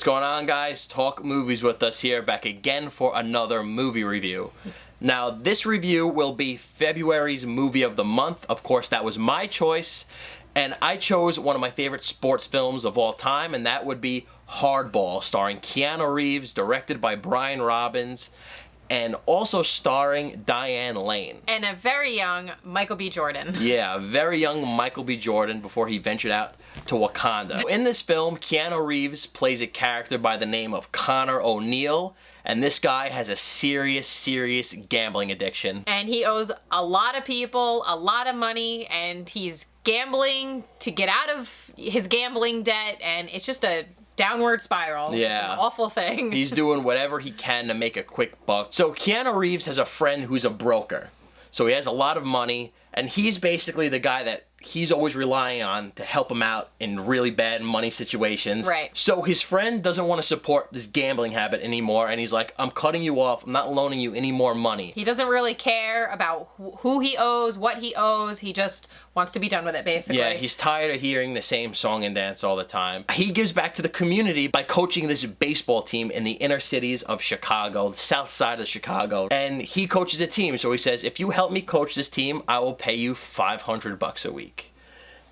What's going on, guys? Talk Movies with us here, back again for another movie review. Now, this review will be February's movie of the month. Of course, that was my choice, and I chose one of my favorite sports films of all time, and that would be Hardball, starring Keanu Reeves, directed by Brian Robbins, and also starring Diane Lane. And a very young Michael B. Jordan. Yeah, a very young Michael B. Jordan before he ventured out to Wakanda. In this film, Keanu Reeves plays a character by the name of Connor O'Neill, and this guy has a serious gambling addiction. And he owes a lot of people a lot of money, and he's gambling to get out of his gambling debt, and it's just a downward spiral. Yeah. It's an awful thing. He's doing whatever he can to make a quick buck. So Keanu Reeves has a friend who's a broker. So he has a lot of money, and he's basically the guy that he's always relying on to help him out in really bad money situations. Right. So his friend doesn't want to support this gambling habit anymore, and he's like, I'm cutting you off. I'm not loaning you any more money. He doesn't really care about who he owes, what he owes. He just wants to be done with it, basically. Yeah, he's tired of hearing the same song and dance all the time. He gives back to the community by coaching this baseball team in the inner cities of Chicago, the south side of Chicago. And he coaches a team, so he says, if you help me coach this team, I will pay you $500 a week.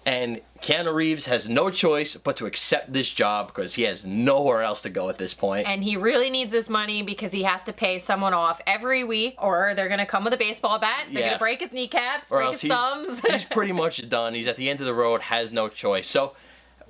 And Keanu Reeves has no choice but to accept this job because he has nowhere else to go at this point. And he really needs this money because he has to pay someone off every week, or they're going to come with a baseball bat, they're going to break his kneecaps, break his thumbs. He's pretty much done. He's at the end of the road, has no choice. So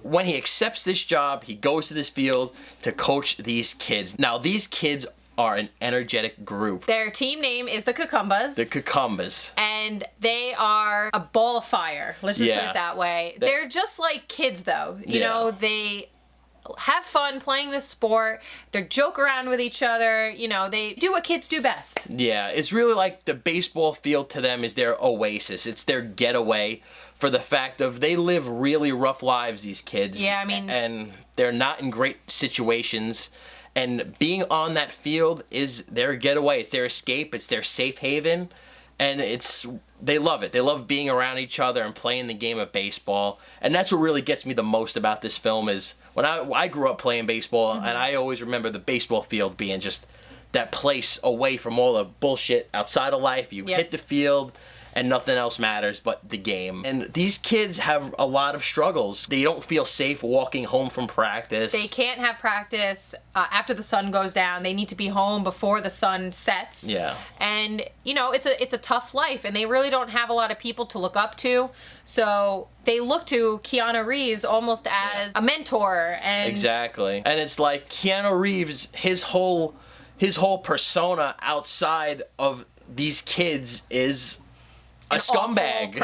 when he accepts this job, he goes to this field to coach these kids. Now, these kids are an energetic group. Their team name is the Cucumbas. The Cucumbas. And they are a ball of fire. Let's just put it that way. They're just like kids, though. You know, they have fun playing this sport. They joke around with each other. You know, they do what kids do best. Yeah, it's really like the baseball field to them is their oasis. It's their getaway for the fact of they live really rough lives, these kids. Yeah, I mean... And they're not in great situations. And being on that field is their getaway. It's their escape. It's their safe haven. And they love it. They love being around each other and playing the game of baseball. And that's what really gets me the most about this film is when I grew up playing baseball, and I always remember the baseball field being just that place away from all the bullshit outside of life. You hit the field, and nothing else matters but the game. And these kids have a lot of struggles. They don't feel safe walking home from practice. They can't have practice after the sun goes down. They need to be home before the sun sets. Yeah. And, you know, it's a tough life, and they really don't have a lot of people to look up to. So they look to Keanu Reeves almost as a mentor. And exactly. And it's like Keanu Reeves, his whole persona outside of these kids is a scumbag.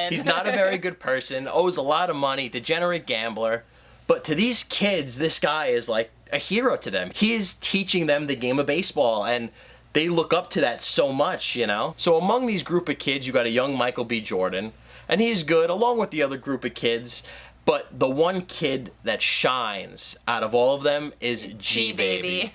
He's not a very good person, owes a lot of money, degenerate gambler. But to these kids, this guy is like a hero to them. He is teaching them the game of baseball, and they look up to that so much, you know? So among these group of kids, you got a young Michael B. Jordan, and he's good, along with the other group of kids. But the one kid that shines out of all of them is G-Baby.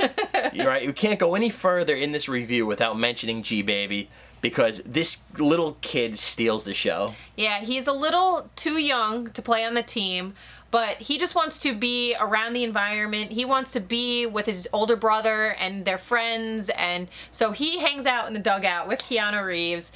You're right, you can't go any further in this review without mentioning G-Baby, because this little kid steals the show. Yeah, he's a little too young to play on the team, but he just wants to be around the environment. He wants to be with his older brother and their friends, and so he hangs out in the dugout with Keanu Reeves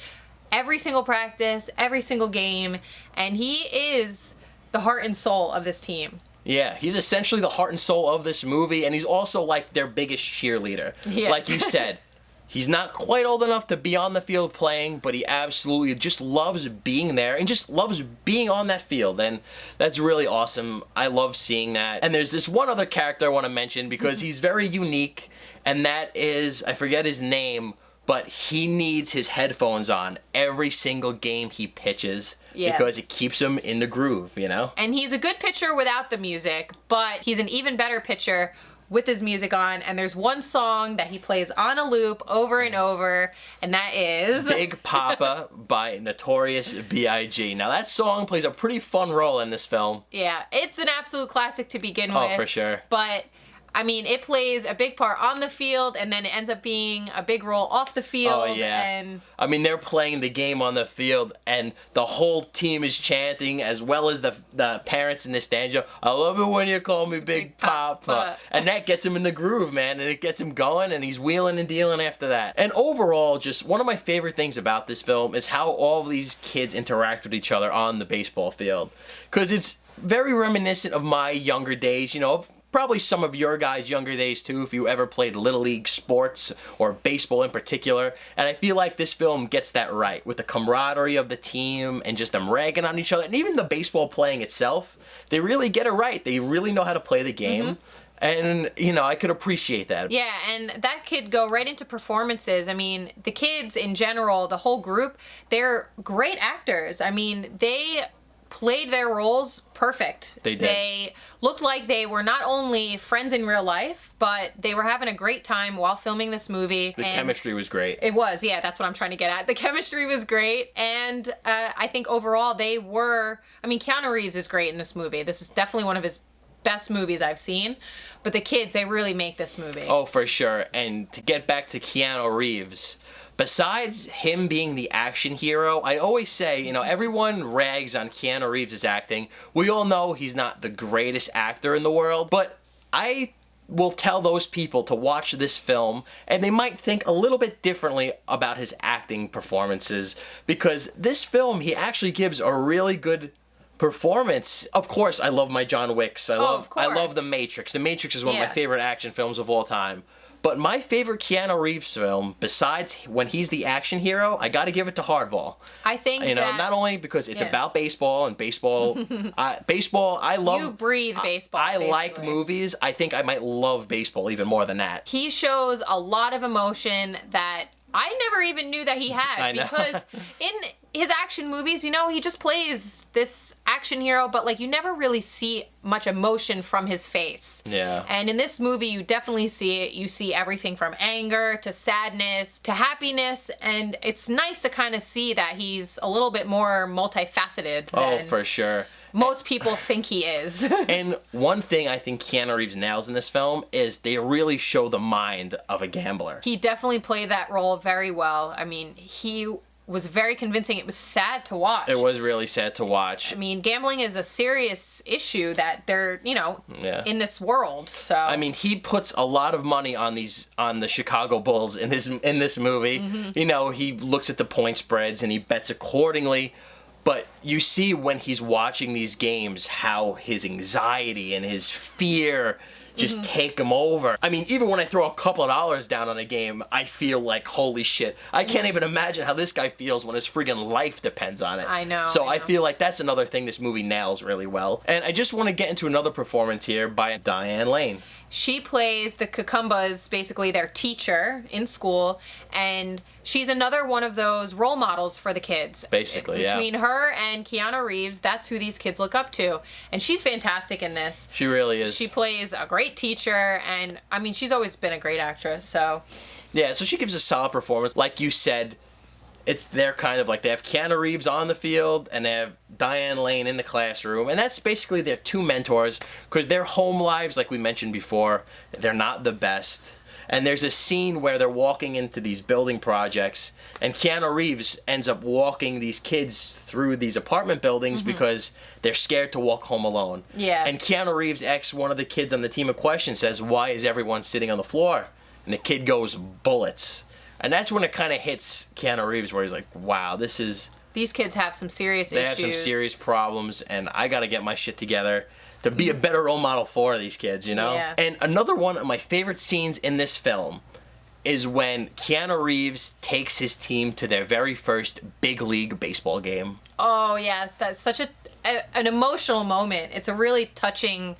every single practice, every single game, and he is the heart and soul of this team. Yeah, he's essentially the heart and soul of this movie, and he's also like their biggest cheerleader. Yes. Like you said. He's not quite old enough to be on the field playing, but he absolutely just loves being there and just loves being on that field, and that's really awesome. I love seeing that. And there's this one other character I want to mention because he's very unique, and that is, I forget his name, but he needs his headphones on every single game he pitches because it keeps him in the groove, you know? And he's a good pitcher without the music, but he's an even better pitcher with his music on, and there's one song that he plays on a loop over and over, and that is Big Papa by Notorious B.I.G. Now that song plays a pretty fun role in this film. Yeah, it's an absolute classic to begin with. Oh, for sure. But I mean, it plays a big part on the field, and then it ends up being a big role off the field. Oh, yeah. And I mean, they're playing the game on the field, and the whole team is chanting, as well as the parents in the stands. I love it when you call me Big Papa. And that gets him in the groove, man, and it gets him going, and he's wheeling and dealing after that. And overall, just one of my favorite things about this film is how all of these kids interact with each other on the baseball field. Because it's very reminiscent of my younger days, you know, probably some of your guys' younger days too, if you ever played Little League sports or baseball in particular. And I feel like this film gets that right with the camaraderie of the team and just them ragging on each other. And even the baseball playing itself, they really get it right. They really know how to play the game. And, you know, I could appreciate that. Yeah, and that could go right into performances. I mean, the kids in general, the whole group, they're great actors. I mean, they played their roles perfect. They did. They looked like they were not only friends in real life, but they were having a great time while filming this movie. The chemistry was great. It was, yeah, that's what I'm trying to get at. The chemistry was great, and I think overall they were, I mean, Keanu Reeves is great in this movie. This is definitely one of his best movies I've seen, but the kids, they really make this movie. Oh, for sure. And to get back to Keanu Reeves, besides him being the action hero, I always say, you know, everyone rags on Keanu Reeves' acting. We all know he's not the greatest actor in the world, but I will tell those people to watch this film and they might think a little bit differently about his acting performances, because this film, he actually gives a really good performance. Of course, I love my John Wicks. I love The Matrix. The Matrix is one of my favorite action films of all time. But my favorite Keanu Reeves film, besides when he's the action hero, I got to give it to Hardball. I think not only because it's about baseball and baseball, I love. You breathe baseball. I like movies. I think I might love baseball even more than that. He shows a lot of emotion that I never even knew that he had, because in his action movies, you know, he just plays this action hero, but like you never really see much emotion from his face. Yeah. And in this movie, you definitely see it. You see everything from anger to sadness to happiness, and it's nice to kind of see that he's a little bit more multifaceted. Oh, for sure. Most people think he is. And one thing I think Keanu Reeves nails in this film is they really show the mind of a gambler. He definitely played that role very well. I mean, he was very convincing. It was sad to watch. It was really sad to watch. I mean, gambling is a serious issue that they're, you know, in this world. So I mean, he puts a lot of money on the Chicago Bulls in this movie. You know, he looks at the point spreads and he bets accordingly. But you see when he's watching these games how his anxiety and his fear just take him over. I mean, even when I throw a couple of dollars down on a game, I feel like, holy shit. I can't even imagine how this guy feels when his friggin' life depends on it. I know. So I feel like that's another thing this movie nails really well. And I just want to get into another performance here by Diane Lane. She plays the Cucumbas, basically their teacher in school, and she's another one of those role models for the kids. Basically, Between her and Keanu Reeves, that's who these kids look up to. And she's fantastic in this. She really is. She plays a great teacher, and I mean, she's always been a great actress, so. Yeah, so she gives a solid performance. Like you said, it's they're kind of like they have Keanu Reeves on the field and they have Diane Lane in the classroom, and that's basically their two mentors, because their home lives, like we mentioned before, they're not the best. And there's a scene where they're walking into these building projects, and Keanu Reeves ends up walking these kids through these apartment buildings because they're scared to walk home alone. Yeah. And Keanu Reeves asks one of the kids on the team a question, says, "Why is everyone sitting on the floor?" And the kid goes, "Bullets." And that's when it kind of hits Keanu Reeves, where he's like, wow, these kids have some serious issues. They have some serious problems, and I got to get my shit together to be a better role model for these kids, you know? Yeah. And another one of my favorite scenes in this film is when Keanu Reeves takes his team to their very first big league baseball game. Oh, yes. That's such an emotional moment. It's a really touching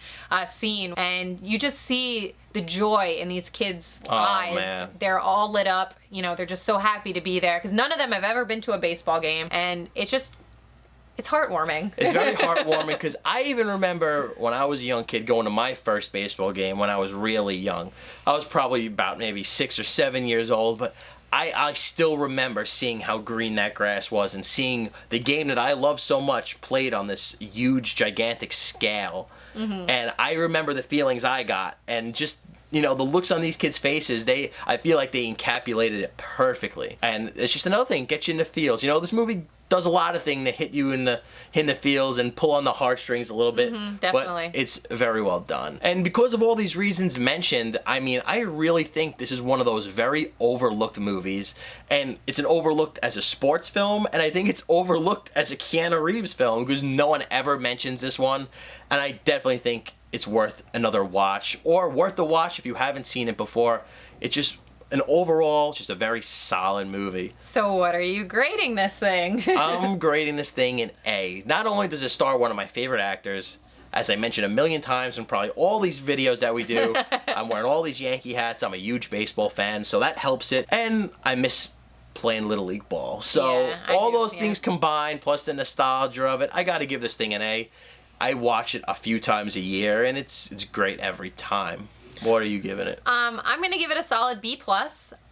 scene, and you just see the joy in these kids' eyes. Man. They're all lit up. You know, they're just so happy to be there, because none of them have ever been to a baseball game, and it's heartwarming. It's very heartwarming, because I even remember when I was a young kid going to my first baseball game when I was really young. I was probably about maybe 6 or 7 years old, but I still remember seeing how green that grass was and seeing the game that I love so much played on this huge, gigantic scale. And I remember the feelings I got, and just, the looks on these kids' faces, I feel like they encapsulated it perfectly. And it's just another thing, get you in the feels. This movie does a lot of things to hit you in the feels and pull on the heartstrings a little bit. Definitely. But it's very well done. And because of all these reasons mentioned, I mean, I really think this is one of those very overlooked movies. And it's an overlooked as a sports film, and I think it's overlooked as a Keanu Reeves film because no one ever mentions this one. And I definitely think it's worth another watch, or worth the watch if you haven't seen it before. It's just just a very solid movie. So what are you grading this thing? I'm grading this thing an A. Not only does it star one of my favorite actors, as I mentioned a million times in probably all these videos that we do, I'm wearing all these Yankee hats, I'm a huge baseball fan, so that helps it. And I miss playing Little League ball. So all those things combined, plus the nostalgia of it, I gotta give this thing an A. I watch it a few times a year, and it's great every time. What are you giving it? I'm going to give it a solid B+.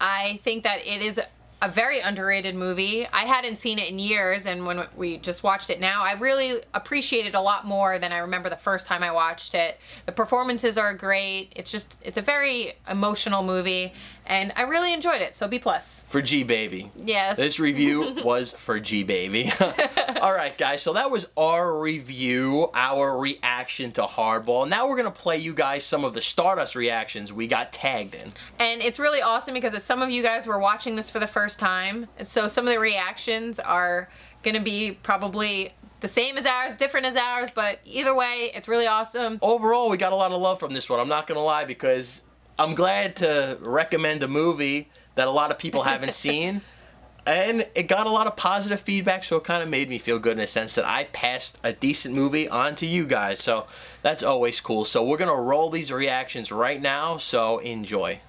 I think that it is a very underrated movie. I hadn't seen it in years, and when we just watched it now, I really appreciate it a lot more than I remember the first time I watched it. The performances are great. It's a very emotional movie, and I really enjoyed it, so B+. For G Baby. Yes. This review was for G Baby. All right, guys, so that was our review, our reaction to Hardball. Now we're going to play you guys some of the Stardust reactions we got tagged in. And it's really awesome because some of you guys were watching this for the first time, so some of the reactions are going to be probably the same as ours, different as ours, but either way, it's really awesome. Overall, we got a lot of love from this one, I'm not going to lie, because I'm glad to recommend a movie that a lot of people haven't seen. And it got a lot of positive feedback, so it kind of made me feel good in a sense that I passed a decent movie on to you guys. So that's always cool. So we're going to roll these reactions right now, so enjoy.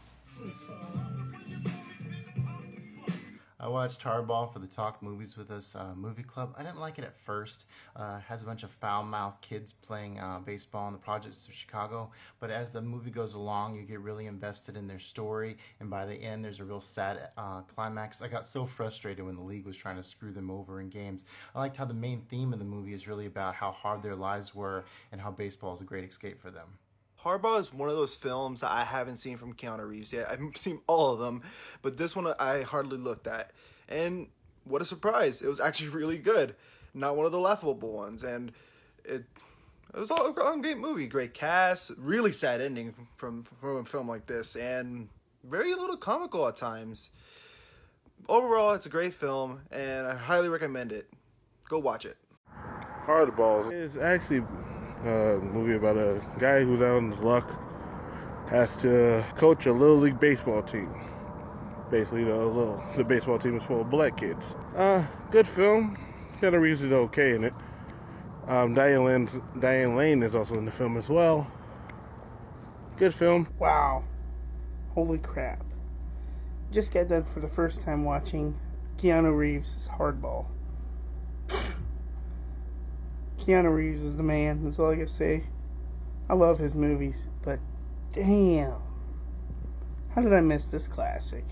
I watched Hardball for the Talk Movies With Us movie club. I didn't like it at first. It has a bunch of foul-mouthed kids playing baseball in the projects of Chicago. But as the movie goes along, you get really invested in their story. And by the end, there's a real sad climax. I got so frustrated when the league was trying to screw them over in games. I liked how the main theme of the movie is really about how hard their lives were and how baseball is a great escape for them. Hardball is one of those films that I haven't seen from Keanu Reeves yet. I've seen all of them, but this one I hardly looked at. And what a surprise. It was actually really good. Not one of the laughable ones. And it was all a great movie. Great cast. Really sad ending from a film like this. And very little comical at times. Overall, it's a great film, and I highly recommend it. Go watch it. Hardball is actually a movie about a guy who's out on his luck, has to coach a little league baseball team. Basically, the baseball team is full of black kids. Good film. Keanu Reeves is okay in it. Diane Lane is also in the film as well. Good film. Wow. Holy crap. Just got done for the first time watching Keanu Reeves' Hardball. Keanu Reeves is the man, that's all I can say. I love his movies, but damn. How did I miss this classic?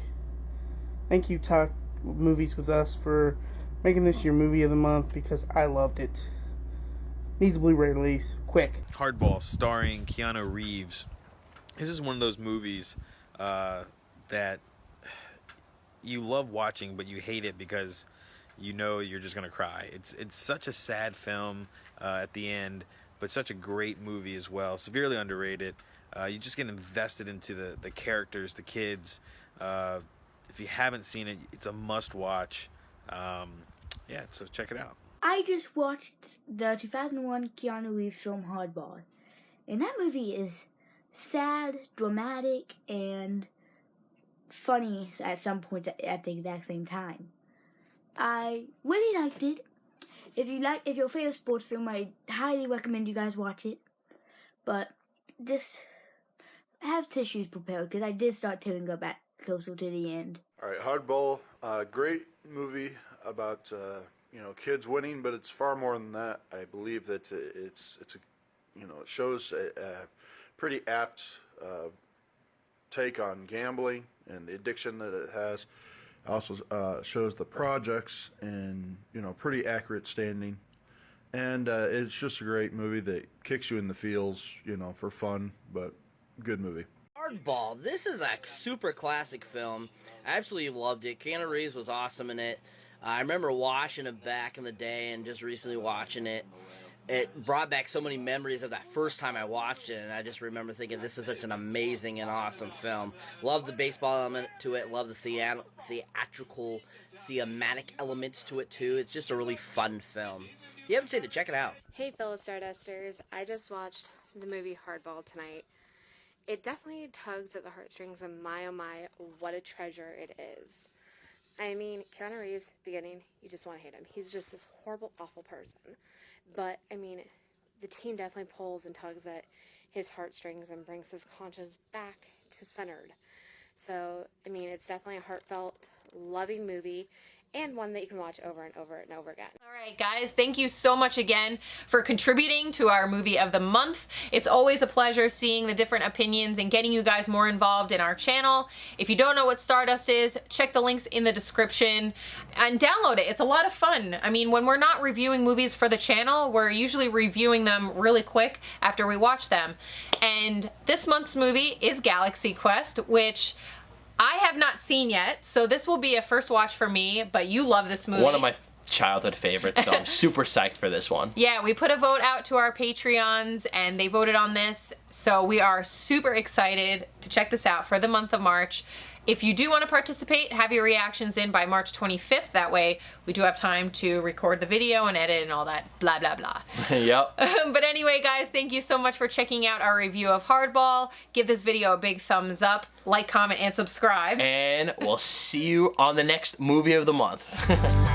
Thank you, Talk Movies With Us, for making this your movie of the month, because I loved it. Needs a Blu-ray release, quick. Hardball, starring Keanu Reeves. This is one of those movies that you love watching, but you hate it because you know you're just gonna cry. It's such a sad film at the end, but such a great movie as well. Severely underrated. You just get invested into the characters, the kids. If you haven't seen it, it's a must-watch. Yeah, so check it out. I just watched the 2001 Keanu Reeves film Hardball, and that movie is sad, dramatic, and funny at some points at the exact same time. I really liked it. If you're a fan of sports film, I highly recommend you guys watch it. But just have tissues prepared, because I did start tearing up back closer to the end. All right, Hardball, great movie about kids winning, but it's far more than that. I believe that it shows a pretty apt take on gambling and the addiction that it has. Also shows the projects in, you know, pretty accurate standing. And it's just a great movie that kicks you in the feels, you know, for fun, but good movie. Hardball. This is a super classic film. I absolutely loved it. Keanu Reeves was awesome in it. I remember watching it back in the day and just recently watching it. It brought back so many memories of that first time I watched it, and I just remember thinking this is such an amazing and awesome film. Love the baseball element to it. Love the theatrical, thematic elements to it, too. It's just a really fun film. If you haven't seen it, check it out. Hey, fellow Stardusters. I just watched the movie Hardball tonight. It definitely tugs at the heartstrings, and my oh my, what a treasure it is. I mean, Keanu Reeves, beginning, you just want to hate him. He's just this horrible, awful person. But, I mean, the team definitely pulls and tugs at his heartstrings and brings his conscience back to centered. So, I mean, it's definitely a heartfelt, loving movie, and one that you can watch over and over and over again. All right, guys, thank you so much again for contributing to our movie of the month. It's always a pleasure seeing the different opinions and getting you guys more involved in our channel. If you don't know what Stardust is, check the links in the description and download it. It's a lot of fun. I mean, when we're not reviewing movies for the channel, we're usually reviewing them really quick after we watch them. And this month's movie is Galaxy Quest, which I have not seen yet, so this will be a first watch for me, but you love this movie. One of my childhood favorites, so I'm super psyched for this one. Yeah, we put a vote out to our Patreons, and they voted on this, so we are super excited to check this out for the month of March. If you do want to participate, have your reactions in by March 25th. That way, we do have time to record the video and edit and all that blah, blah, blah. Yep. But anyway, guys, thank you so much for checking out our review of Hardball. Give this video a big thumbs up, like, comment, and subscribe. And we'll see you on the next movie of the month.